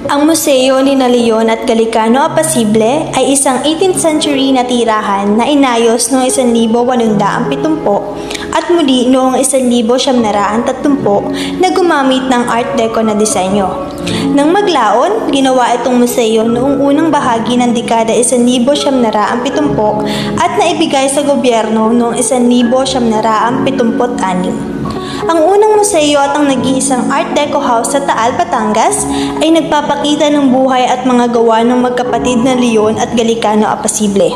Ang museo ni Leon at Galicano Apacible ay isang 18th century na tirahan na inayos noong 1870 at muli noong 1930 na gumamit ng Art Deco na disenyo. Nang maglaon, ginawa itong museo noong unang bahagi ng dekada 1970 at naibigay sa gobyerno noong 1976. Ang unang museo at ang nag-iisang Art Deco house sa Taal, Batangas ay nagpapakita ng buhay at mga gawa ng magkapatid na Leon at Galicano Apacible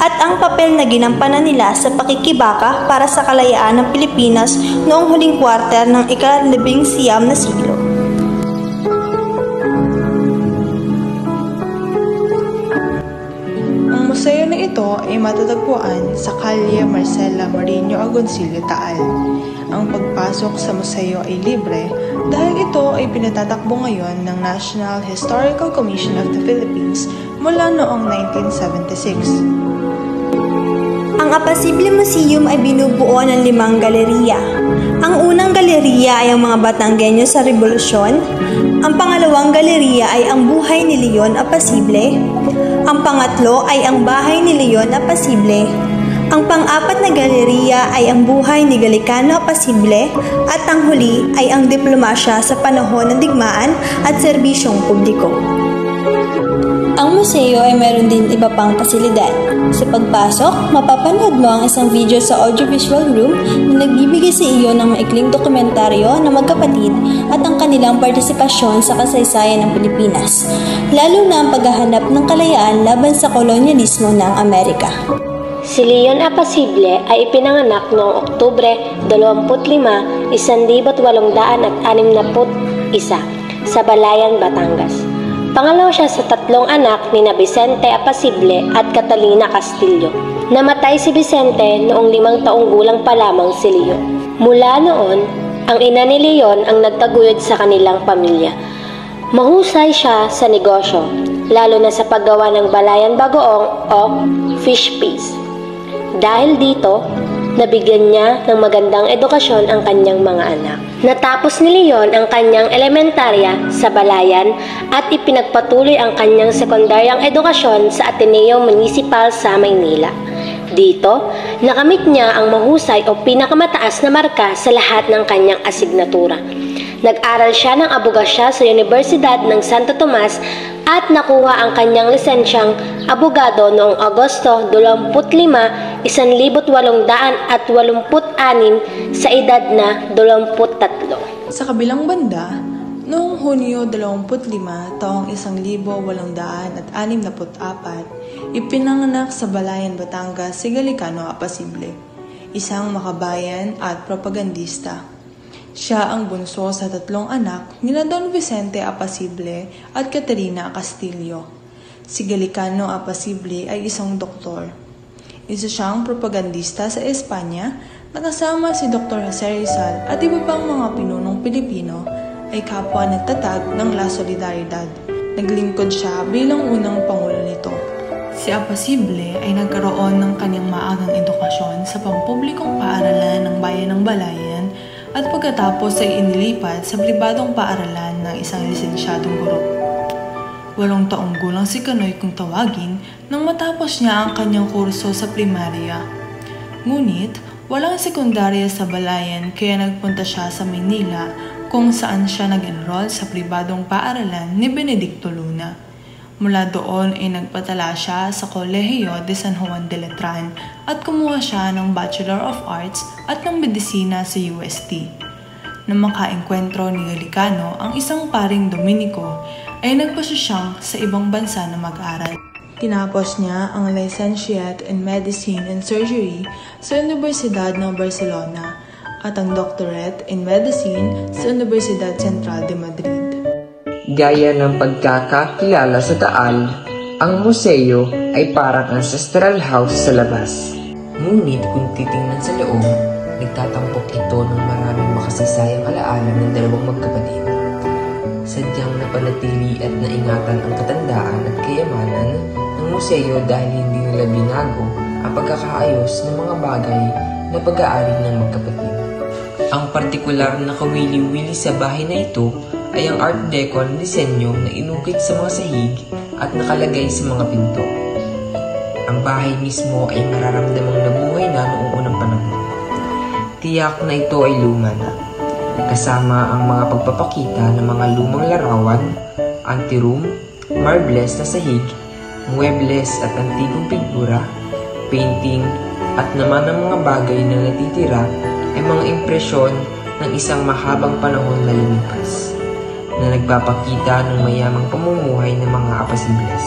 at ang papel na ginampanan nila sa pakikibaka para sa kalayaan ng Pilipinas noong huling kwarter ng ika-19 na siglo. Ang museo na ito ay matatagpuan sa Calle Marcela Marino Agoncillo, Taal. Ang pagpasok sa museo ay libre dahil ito ay pinatatakbo ngayon ng National Historical Commission of the Philippines mula noong 1976. Ang Apacible Museum ay binubuo ng 5 galeriya. Ang unang galeriya ay ang mga Batanggenyo sa Rebolusyon. Ang pangalawang galeriya ay ang buhay ni Leon Apacible. Ang pangatlo ay ang bahay ni Leon Apacible. Ang pang-apat na galeriya ay ang buhay ni Galicano Apacible at ang huli ay ang diplomasya sa panahon ng digmaan at serbisyong publiko. Ang museo ay meron din iba pang pasilidad. Sa pagpasok, mapapanood mo ang isang video sa audiovisual room na nagbibigay sa iyo ng maikling dokumentaryo na magkapatid at ang kanilang partisipasyon sa kasaysayan ng Pilipinas, lalo na ang paghahanap ng kalayaan laban sa kolonyalismo ng Amerika. Si Leon Apacible ay ipinanganak noong Oktubre 25, 1861 sa Balayan, Batangas. Pangalawa siya sa 3 anak ni Vicente Apacible at Catalina Castillo. Namatay si Vicente noong 5 taong gulang pa lamang si Leon. Mula noon, ang ina ni Leon ang nagtaguyod sa kanilang pamilya. Mahusay siya sa negosyo, lalo na sa paggawa ng balayan bagoong o fish pies. Dahil dito, nabigyan niya ng magandang edukasyon ang kanyang mga anak. Natapos ni Leon ang kanyang elementarya sa Balayan at ipinagpatuloy ang kanyang sekundaryang edukasyon sa Ateneo Municipal sa Maynila. Dito, nakamit niya ang mahusay o pinakamataas na marka sa lahat ng kanyang asignatura. Nag-aral siya ng abogasya sa Universidad ng Santo Tomas at nakuha ang kanyang lisensyang abogado noong Agosto 25, 1886 sa edad na 23. Sa kabilang banda, noong Hunyo 25, taong 1864, ipinanganak sa Balayan, Batangas si Galicano Apacible, isang makabayan at propagandista. Siya ang bunso sa 3 anak nila Don Vicente Apacible at Catalina Castillo. Si Galicano Apacible ay isang doktor. Isa siyang propagandista sa Espanya, nakasama si Dr. Jose Rizal at iba pang mga pinunong Pilipino ay kapwa nagtatag ng La Solidaridad. Naglingkod siya bilang unang pangulo nito. Si Apacible ay nagkaroon ng kanyang maagang edukasyon sa pampublikong paaralan ng Bayan ng Balayan at pagkatapos ay inilipat sa pribadong paaralan ng isang lisensyadong guro. 8 taong gulang si Kanoy kung tawagin nang matapos niya ang kanyang kurso sa primarya. Ngunit, walang sekundarya sa Balayan kaya nagpunta siya sa Maynila kung saan siya nag-enroll sa pribadong paaralan ni Benedicto Luna. Mula doon ay nagpatala siya sa Kolehiyo de San Juan de Letran at kumuha siya ng Bachelor of Arts at ng Medisina sa UST. Nang makaengkwentro ni Galicano ang isang paring Dominiko, ay nagpasya siyang sa ibang bansa na mag-aral. Tinapos niya ang Licentiate in Medicine and Surgery sa Universidad ng Barcelona at ang Doctorate in Medicine sa Universidad Central de Madrid. Gaya ng pagkakakilala sa Taal, ang museo ay parang ancestral house sa labas. Ngunit kung titingnan sa loob, nagtatampok ito ng maraming makasisayang alaala ng 2 magkapatid. Sadyang napanatili at naingatan ang katandaan at kayamanan ng museo dahil hindi nila binago ang pagkakaayos ng mga bagay na pag-aari ng magkapatid. Ang partikular na kawili-wili sa bahay na ito ay ang Art Deco na disenyo na inukit sa mga sahig at nakalagay sa mga pinto. Ang bahay mismo ay mararamdamang nabuhay na noong unang panahon. Tiyak na ito ay luma na, kasama ang mga pagpapakita ng mga lumang larawan, anti-room, marbles na sahig, muebles at antigong pintura, painting, at naman ang mga bagay na natitira ay mga impresyon ng isang mahabang panahon na lumipas, na nagpapakita ng mayamang pamumuhay ng mga apasibles.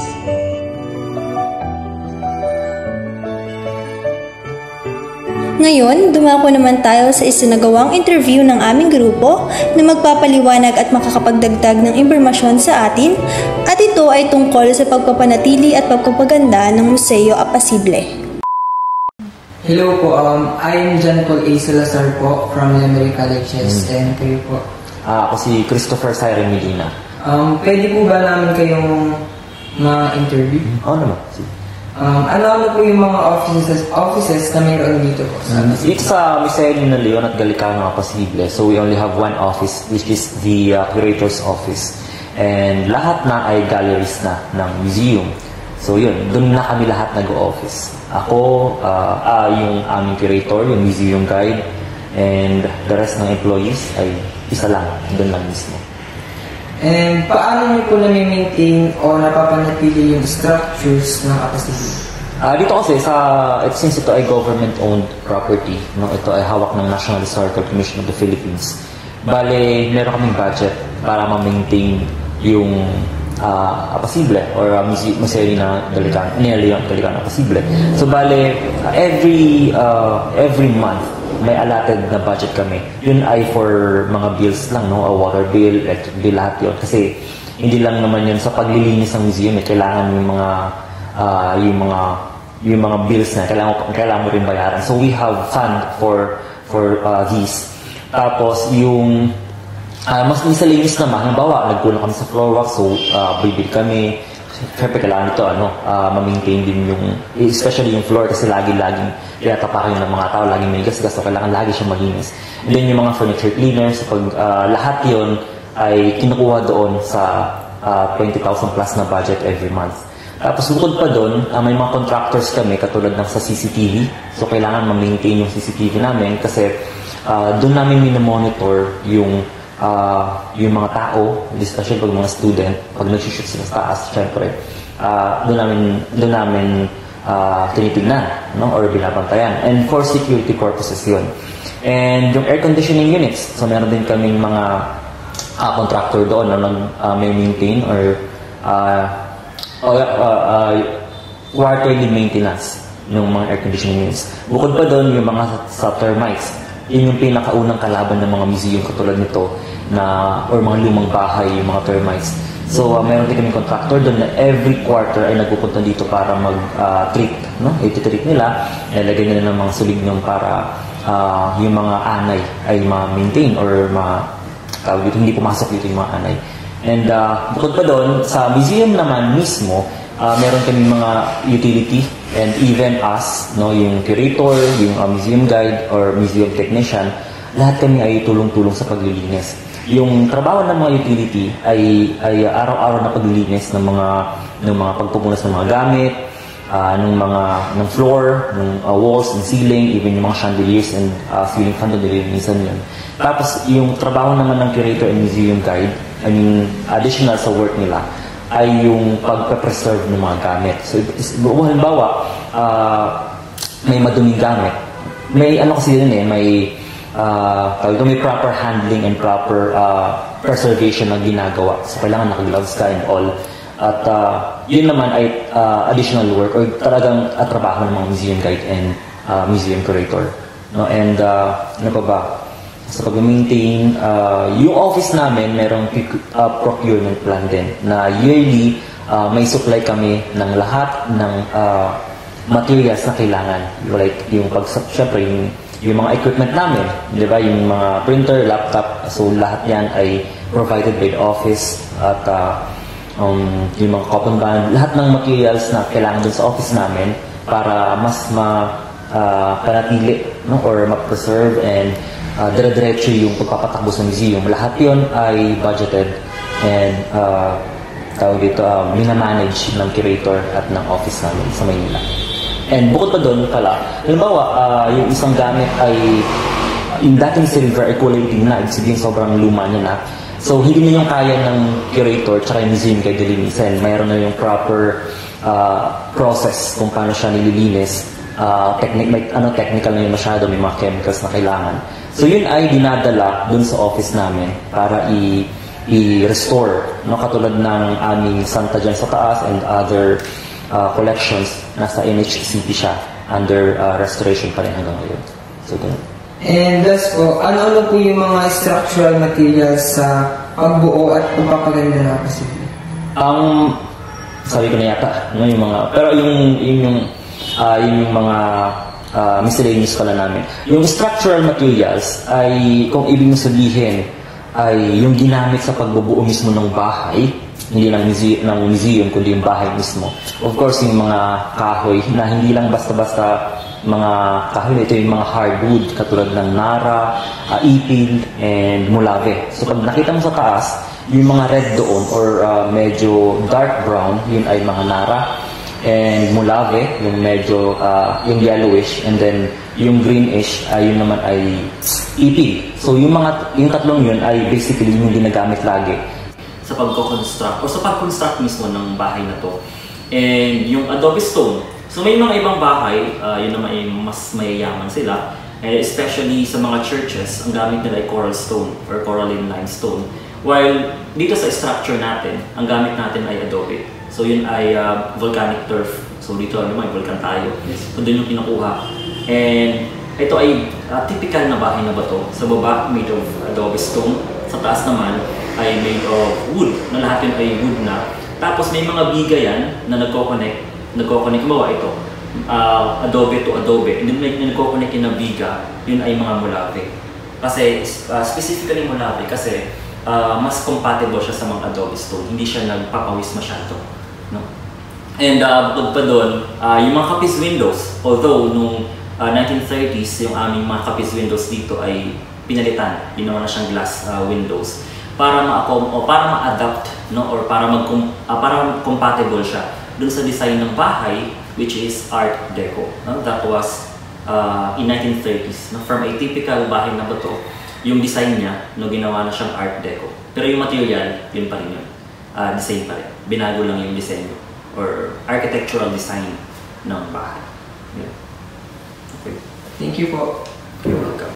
Ngayon, dumako naman tayo sa isinagawang interview ng aming grupo na magpapaliwanag at makakapagdagdag ng impormasyon sa atin, at ito ay tungkol sa pagpapanatili at pagpapaganda ng Museo Apasible. Hello po, I am John Paul A. Salazar po from Lemery Colleges, and kayo po. Ako si Christopher Siren Medina. Pwede po ba namin kayong ma-interview? Oo naman. Ano po yung mga offices na mayroon dito po? Dito sa Museo ni Leon at Gallicano Apasible, so we only have one office, which is the curator's office. And lahat na ay galleries na ng museum. So yun, doon na kami lahat nag-o-office. Ako, yung aming curator, yung museum guide, and the rest ng employees ay isa lang, doon lang mismo. And paano niyo po na-maintain o napapanatili yung structures ng Apasible? Dito kasi, since ito ay government-owned property, no, ito ay hawak ng National Historical Commission of the Philippines. Bale, meron kaming budget para ma-maintain yung Apasible or Museo ni Leon Gallicano Apasible. So bale, every month may allotted na budget kami. Yun ay for mga bills lang, no? Water bill, electric bill, lahat yun. Kasi hindi lang naman yun sa paglilinis ng museum, kailangan yung mga bills na kailangan mo rin bayaran. So we have fund for these. Tapos yung mas miscellaneous naman, halimbawa, nagkulang kami sa floor wax, so bibili kami. Siyempre, kailangan ito, ma-maintain din yung, especially yung floor, kasi lagi-laging tinatapakan ng mga tao, laging may gas-gas, so kailangan lagi siyang malinis. And then yung mga furniture cleaners, lahat yun ay kinukuha doon sa 20,000 plus na budget every month. Tapos bukod pa doon, may mga contractors kami, katulad ng sa CCTV, so kailangan ma-maintain yung CCTV namin, kasi doon namin minomonitor yung mga tao, especially pag mga student, pag nag-shoot sila sa taas, syempre, doon namin tinitignan, no? Or binabantayan. And for security purposes yun. And yung air conditioning units, so meron din kaming mga contractor doon na may maintain or quarterly maintenance ng mga air conditioning units. Bukod pa doon, yung mga sa termites, yun yung pinakaunang kalaban ng mga museum katulad nito or mga lumang bahay, yung mga termites. So meron din kami contractor doon na every quarter ay nagpupunta dito para mag-treat, no? I-treat nila, ilagay nila ng mga sulignong para yung mga anay ay ma-maintain or hindi pumasok dito yung mga anay. And bukod pa doon, sa museum naman mismo, meron kami mga utility and even us, no, yung curator, yung museum guide or museum technician, lahat kami ay tulong-tulong sa paglilinis. Yung trabaho ng mga utility ay araw-araw na paglilinis ng mga pagpupunas ng mga gamit, ng floor, ng walls and ceiling, even yung mga chandeliers and ceiling fan doon nililinisan yun. Tapos yung trabaho naman ng curator and museum guide, additional sa work nila, ay yung pagpe-preserve ng mga gamit. So, halimbawa, may maduming gamit. May kasi yun may proper handling and proper preservation na ginagawa. So, kailangan naka-gloves ka and all. At yun naman ay additional work or talagang trabaho ng mga museum guide and museum curator. No? And ano pa ba? Sa pag-maintain, yung office namin, merong procurement plan din na yearly may supply kami ng lahat ng materials na kailangan. Like yung syempre, yung mga equipment namin, di ba? Yung mga printer, laptop, so lahat yan ay provided by the office at yung mga cotton band, lahat ng materials na kailangan dun sa office namin para mas panatili no, or ma-preserve and dire-diretso yung pagpapatakbo sa museum. Lahat yon ay budgeted and tawag dito, minamanage ng curator at ng office namin sa Maynila. And bukod pa doon pala, halimbawa, yung isang gamit ay yung dating silver ay kulay itim na, ibig sabihin sobrang luma niya na. So, hindi na yung kaya ng curator tsaka yung museum kay dilinisin. Mayroon na yung proper process kung paano siya nililinis. Technical na yun masyado, may mga chemicals na kailangan. So, yun ay dinadala dun sa office namin para i-restore. No? Katulad ng aming Santa dyan sa taas and other collections, nasa NHCP siya, under restoration pa rin hanggang ngayon. So, ganun. And thus po, ano-ano po yung mga structural materials sa pagbuo at pagpapaganda ng apasible? Sabi ko na yata, no, yung mga, pero yung mga miscellaneous pala namin. Yung structural materials ay, kung ibig sabihin, ay yung ginamit sa pagbubuo mismo ng bahay, hindi ng museum, kundi yung bahay mismo. Of course, yung mga kahoy na hindi lang basta-basta mga kahoy, ito yung mga hardwood katulad ng nara, ipil, and mulave. So pag nakita mo sa taas, yung mga red doon or medyo dark brown, yun ay mga nara, and mulave, yung medyo yung yellowish, and then yung greenish, yun naman ay ipil. So yung tatlong yun ay basically yung ginagamit lagi sa pagko-construct o sa pag-construct mismo ng bahay na to. And yung adobe stone, so may mga ibang bahay, yun naman ay mas mayayaman sila, especially sa mga churches, ang gamit nila ay coral stone or coralline limestone. While dito sa structure natin, ang gamit natin ay adobe. So yun ay volcanic turf. So dito may volcan tayo. So doon yung kinukuha. And ito ay typical na bahay na bato. Sa baba, made of adobe stone. Sa taas naman ay made of wood, na lahat yun ay wood na. Tapos may mga biga yan na nagko-connect, bawa ito, adobe to adobe, and then may nagko-connect yung na biga, yun ay mga mulave. Kasi, specifically mulave, kasi mas compatible siya sa mga adobe stone, hindi siya nagpapawis masyado. No? And bukod pa doon, yung mga kapis windows, although nung 1930s, yung aming mga kapis windows dito ay pinalitan, ginawa na siyang glass windows para ma-adapt, no, or para compatible siya dun sa design ng bahay, which is Art Deco. No? That was in 1930s. No? From a typical bahay na bato, yung design niya, no, ginawa na siyang Art Deco. Pero yung material, yun pa rin yun. Design pa rin. Binago lang yung disenyo or architectural design ng bahay. Yeah. Okay. Thank you po. You're welcome.